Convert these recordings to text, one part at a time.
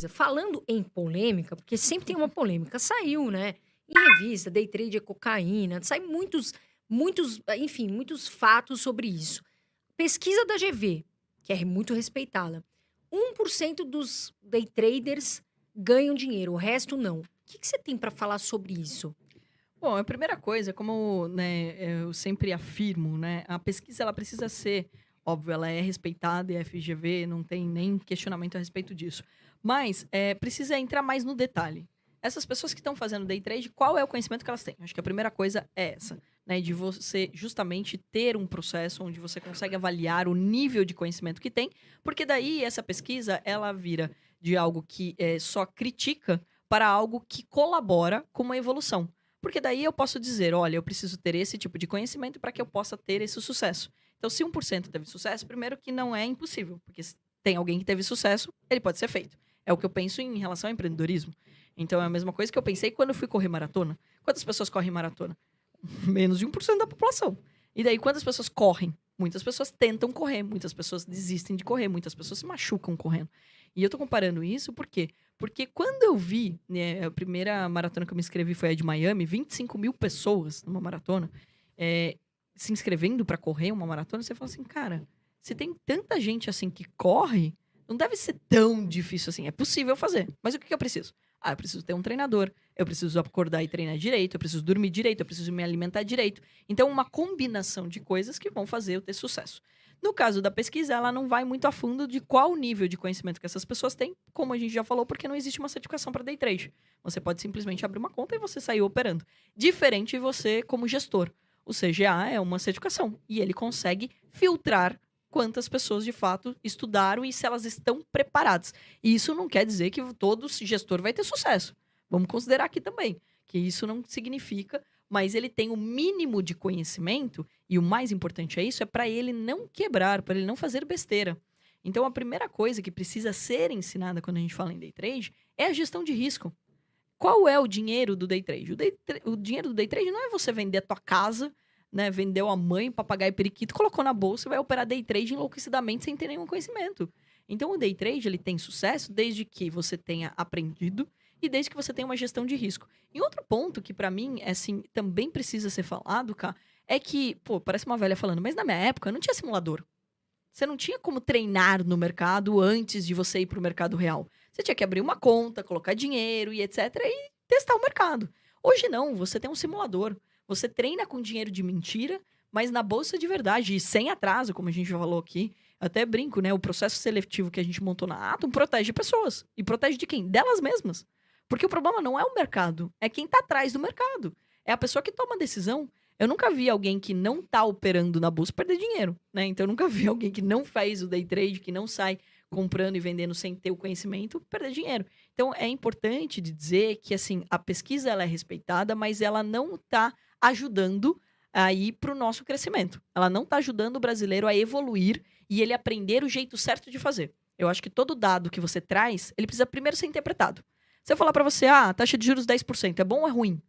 coisa, falando em polêmica, porque sempre tem uma polêmica, saiu, né, em revista, day trade é cocaína, sai enfim, muitos fatos sobre isso. Pesquisa da GV, que é muito respeitada, 1% dos day traders ganham dinheiro, o resto não. O que que você tem para falar sobre isso? Bom, a primeira coisa, como, né, eu sempre afirmo, né, a pesquisa ela precisa ser, óbvio, ela é respeitada e a FGV não tem nem questionamento a respeito disso. Mas precisa entrar mais no detalhe. Essas pessoas que estão fazendo day trade, qual é o conhecimento que elas têm? Acho que a primeira coisa é essa, né, de você justamente ter um processo onde você consegue avaliar o nível de conhecimento que tem, porque daí essa pesquisa ela vira de algo que só critica para algo que colabora com uma evolução. Porque daí eu posso dizer, olha, eu preciso ter esse tipo de conhecimento para que eu possa ter esse sucesso. Então, se 1% teve sucesso, primeiro que não é impossível, porque se tem alguém que teve sucesso, ele pode ser feito. É o que eu penso em relação ao empreendedorismo. Então, é a mesma coisa que eu pensei quando eu fui correr maratona. Quantas pessoas correm maratona? Menos de 1% da população. E daí, quantas pessoas correm? Muitas pessoas tentam correr, muitas pessoas desistem de correr, muitas pessoas se machucam correndo. E eu tô comparando isso por quê? Porque quando eu vi, né, a primeira maratona que eu me inscrevi foi a de Miami, 25 mil pessoas numa maratona, se inscrevendo para correr uma maratona, você fala assim, cara, se tem tanta gente assim que corre, não deve ser tão difícil assim. É possível fazer. Mas o que eu preciso? Ah, eu preciso ter um treinador, eu preciso acordar e treinar direito, eu preciso dormir direito, eu preciso me alimentar direito. Então, uma combinação de coisas que vão fazer eu ter sucesso. No caso da pesquisa, ela não vai muito a fundo de qual nível de conhecimento que essas pessoas têm, como a gente já falou, porque não existe uma certificação para day trade. Você pode simplesmente abrir uma conta e você sair operando. Diferente de você como gestor. O CGA é uma certificação e ele consegue filtrar quantas pessoas de fato estudaram e se elas estão preparadas. E isso não quer dizer que todo gestor vai ter sucesso. Vamos considerar aqui também que isso não significa, mas ele tem o mínimo de conhecimento e o mais importante é isso, é para ele não quebrar, para ele não fazer besteira. Então a primeira coisa que precisa ser ensinada quando a gente fala em day trade é a gestão de risco. Qual é o dinheiro do day trade? O dinheiro do day trade não é você vender a tua casa, né? Vendeu a mãe, papagaio e periquito, colocou na bolsa e vai operar day trade enlouquecidamente sem ter nenhum conhecimento. Então o day trade ele tem sucesso desde que você tenha aprendido e desde que você tenha uma gestão de risco. E outro ponto que pra mim, assim, também precisa ser falado, cara, é que, pô, parece uma velha falando, mas na minha época não tinha simulador. Você não tinha como treinar no mercado antes de você ir para o mercado real. Você tinha que abrir uma conta, colocar dinheiro e etc. e testar o mercado. Hoje não, você tem um simulador. Você treina com dinheiro de mentira, mas na bolsa de verdade e sem atraso, como a gente já falou aqui. Eu até brinco, né? O processo seletivo que a gente montou na Atom protege pessoas. E protege de quem? Delas mesmas. Porque o problema não é o mercado, é quem está atrás do mercado. É a pessoa que toma a decisão. Eu nunca vi alguém que não tá operando na bolsa perder dinheiro, né? Então eu nunca vi alguém que não faz o day trade, que não sai comprando e vendendo sem ter o conhecimento, perder dinheiro. Então é importante de dizer que assim, a pesquisa ela é respeitada, mas ela não tá ajudando aí para o nosso crescimento. Ela não tá ajudando o brasileiro a evoluir e ele aprender o jeito certo de fazer. Eu acho que todo dado que você traz, ele precisa primeiro ser interpretado. Se eu falar para você, taxa de juros 10%, é bom ou é ruim?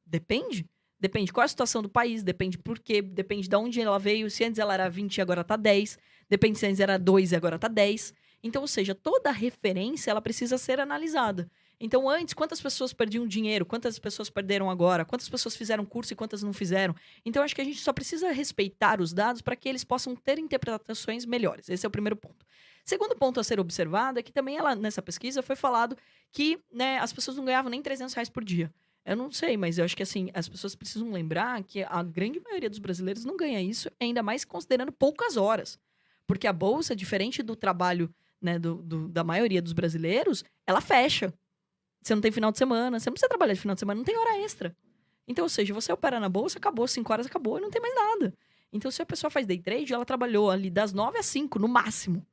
Depende. Depende qual é a situação do país, depende por quê, depende de onde ela veio, se antes ela era 20 e agora tá 10, depende se antes era 2 e agora tá 10. Então, ou seja, toda referência ela precisa ser analisada. Então, antes, quantas pessoas perdiam dinheiro? Quantas pessoas perderam agora? Quantas pessoas fizeram curso e quantas não fizeram? Então, acho que a gente só precisa respeitar os dados para que eles possam ter interpretações melhores. Esse é o primeiro ponto. Segundo ponto a ser observado é que também ela, nessa pesquisa foi falado que, né, as pessoas não ganhavam nem R$ 300 por dia. Eu não sei, mas eu acho que assim, as pessoas precisam lembrar que a grande maioria dos brasileiros não ganha isso, ainda mais considerando poucas horas. Porque a bolsa, diferente do trabalho, né, da maioria dos brasileiros, ela fecha. Você não tem final de semana, você não precisa trabalhar de final de semana, não tem hora extra. Então, ou seja, você opera na bolsa, acabou, 5 horas acabou e não tem mais nada. Então, se a pessoa faz day trade, ela trabalhou ali das 9 às 5, no máximo.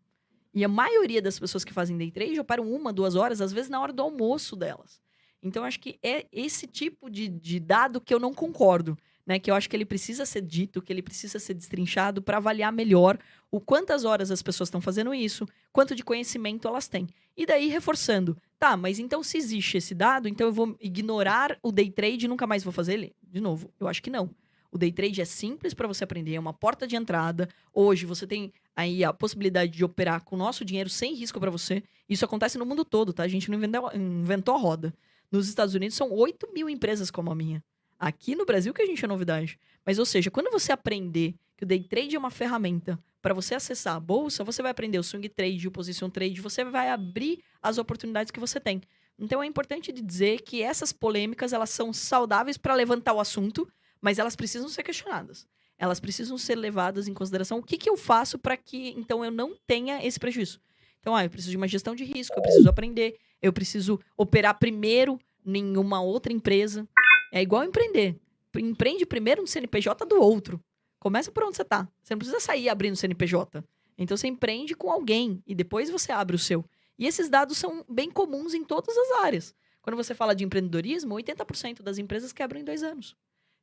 E a maioria das pessoas que fazem day trade operam 1, 2 horas, às vezes na hora do almoço delas. Então, acho que é esse tipo de dado que eu não concordo, né? Que eu acho que ele precisa ser dito, que ele precisa ser destrinchado para avaliar melhor o quantas horas as pessoas estão fazendo isso, quanto de conhecimento elas têm. E daí, reforçando, tá, mas então se existe esse dado, então eu vou ignorar o day trade e nunca mais vou fazer ele? De novo, eu acho que não. O day trade é simples para você aprender, é uma porta de entrada. Hoje você tem aí a possibilidade de operar com o nosso dinheiro sem risco para você. Isso acontece no mundo todo, tá? A gente não inventou a roda. Nos Estados Unidos são 8 mil empresas como a minha. Aqui no Brasil que a gente é novidade. Mas, ou seja, quando você aprender que o day trade é uma ferramenta para você acessar a bolsa, você vai aprender o swing trade, o position trade, você vai abrir as oportunidades que você tem. Então é importante de dizer que essas polêmicas, elas são saudáveis para levantar o assunto, mas elas precisam ser questionadas. Elas precisam ser levadas em consideração. O que, que eu faço para que, então, eu não tenha esse prejuízo? Então, eu preciso de uma gestão de risco, eu preciso aprender, eu preciso operar primeiro em uma outra empresa. É igual empreender. Empreende primeiro no CNPJ do outro. Começa por onde você tá. Você não precisa sair abrindo CNPJ. Então, você empreende com alguém e depois você abre o seu. E esses dados são bem comuns em todas as áreas. Quando você fala de empreendedorismo, 80% das empresas quebram em 2 anos.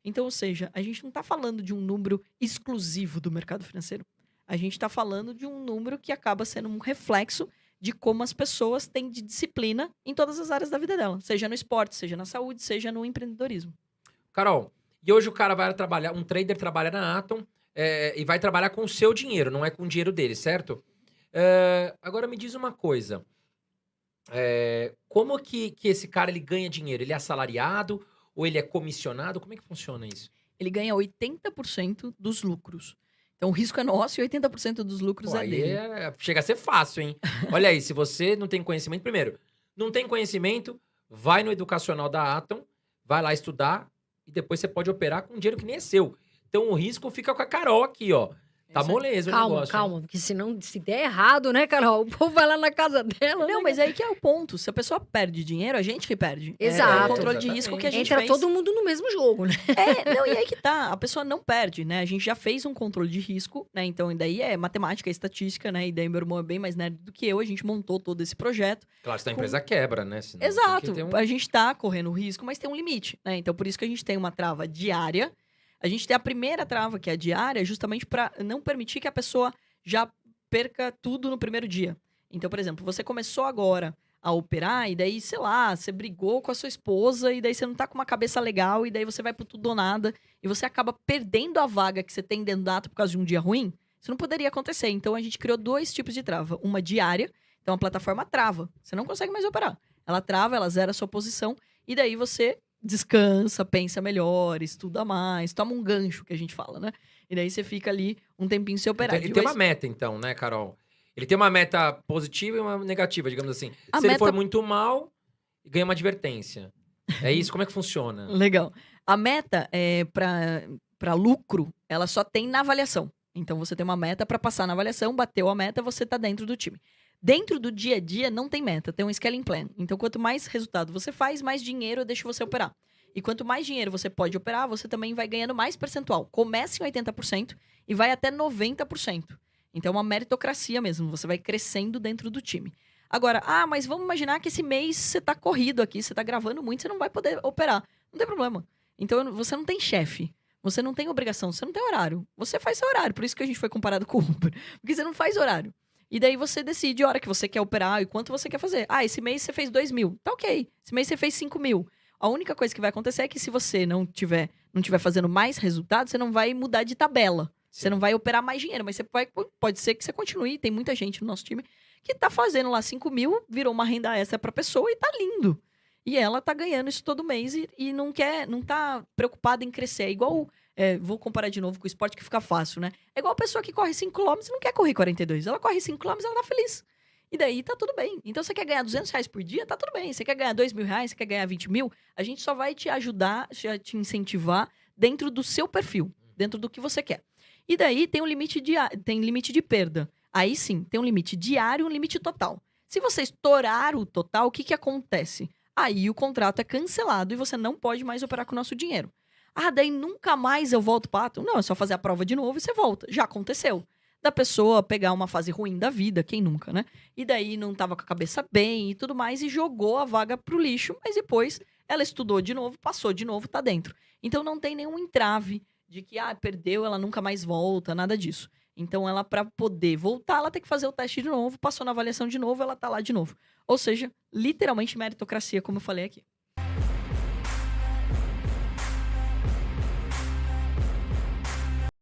Então, ou seja, a gente não está falando de um número exclusivo do mercado financeiro. A gente está falando de um número que acaba sendo um reflexo de como as pessoas têm de disciplina em todas as áreas da vida dela. Seja no esporte, seja na saúde, seja no empreendedorismo. Carol, e hoje o cara vai trabalhar, um trader trabalha na Atom e vai trabalhar com o seu dinheiro, não é com o dinheiro dele, certo? Agora me diz uma coisa. Como que esse cara ele ganha dinheiro? Ele é assalariado ou ele é comissionado? Como é que funciona isso? Ele ganha 80% dos lucros. Então o risco é nosso e 80% dos lucros Pô, é aí dele. chega a ser fácil, hein? Olha aí, se você não tem conhecimento, primeiro, não tem conhecimento, vai no educacional da Atom, vai lá estudar e depois você pode operar com dinheiro que nem é seu. Então o risco fica com a Carol aqui, ó. Tá Exato. moleza o Calma, negócio. calma, porque senão, se der errado, né, Carol? O povo vai lá na casa dela. Não, né? mas aí que é o ponto. Se a pessoa perde dinheiro, a gente que perde. É Exato. o controle de risco que a gente Entra fez. todo mundo no mesmo jogo, né? Não, e aí que tá. A pessoa não perde, né? A gente já fez um controle de risco, né? Então, daí é matemática, é estatística, né? E daí meu irmão é bem mais nerd do que eu. A gente montou todo esse projeto. Claro, se a empresa quebra, né? Senão Exato. tem que ter A gente tá correndo risco, mas tem um limite, né? Então, por isso que a gente tem uma trava diária. A gente tem a primeira trava, que é a diária, justamente para não permitir que a pessoa já perca tudo no primeiro dia. Então, por exemplo, você começou agora a operar e daí, sei lá, você brigou com a sua esposa e daí você não tá com uma cabeça legal e daí você vai pro tudo ou nada e você acaba perdendo a vaga que você tem dentro da Atom por causa de um dia ruim. Isso não poderia acontecer. Então, a gente criou 2 tipos de trava. Uma diária, então a plataforma trava. Você não consegue mais operar. Ela trava, ela zera a sua posição e daí você descansa, pensa melhor, estuda mais, toma um gancho, que a gente fala, né? E daí você fica ali um tempinho sem operar. Ele tem uma meta, então, né, Carol? Ele tem uma meta positiva e uma negativa, digamos assim. A Se ele meta- for muito mal, ganha uma advertência. É isso? Como é que funciona? Legal. A meta é para lucro, ela só tem na avaliação. Então você tem uma meta para passar na avaliação, bateu a meta, você tá dentro do time. Dentro do dia a dia não tem meta, tem um scaling plan. Então quanto mais resultado você faz, mais dinheiro eu deixo você operar. E quanto mais dinheiro você pode operar, você também vai ganhando mais percentual. Começa em 80% e vai até 90%. Então é uma meritocracia mesmo, você vai crescendo dentro do time. Agora, mas vamos imaginar que esse mês você tá corrido aqui, você tá gravando muito, você não vai poder operar. Não tem problema. Então você não tem chefe, você não tem obrigação, você não tem horário. Você faz seu horário, por isso que a gente foi comparado com o Uber. Porque você não faz horário. E daí você decide a hora que você quer operar e quanto você quer fazer. Esse mês você fez 2 mil. Tá ok. Esse mês você fez 5 mil. A única coisa que vai acontecer é que se você não tiver fazendo mais resultado, você não vai mudar de tabela. Sim. Você não vai operar mais dinheiro, mas pode ser que você continue. Tem muita gente no nosso time que tá fazendo lá 5 mil, virou uma renda extra pra pessoa e tá lindo. E ela tá ganhando isso todo mês e não tá preocupada em crescer. É igual, vou comparar de novo com o esporte que fica fácil, né? É igual a pessoa que corre 5 km e não quer correr 42. Ela corre 5 km e ela tá feliz. E daí tá tudo bem. Então você quer ganhar R$200 por dia? Tá tudo bem. Você quer ganhar R$2.000? Você quer ganhar 20 mil? A gente só vai te ajudar, te incentivar dentro do seu perfil, dentro do que você quer. E daí tem um limite de perda. Aí sim, tem um limite diário e um limite total. Se você estourar o total, o que acontece? Aí o contrato é cancelado e você não pode mais operar com o nosso dinheiro. Daí nunca mais eu volto para Atom? Não, é só fazer a prova de novo e você volta. Já aconteceu. Da pessoa pegar uma fase ruim da vida, quem nunca, né? E daí não tava com a cabeça bem e tudo mais e jogou a vaga pro lixo, mas depois ela estudou de novo, passou de novo, tá dentro. Então não tem nenhum entrave de que, perdeu, ela nunca mais volta, nada disso. Então ela, para poder voltar, ela tem que fazer o teste de novo, passou na avaliação de novo, ela tá lá de novo. Ou seja, literalmente meritocracia, como eu falei aqui.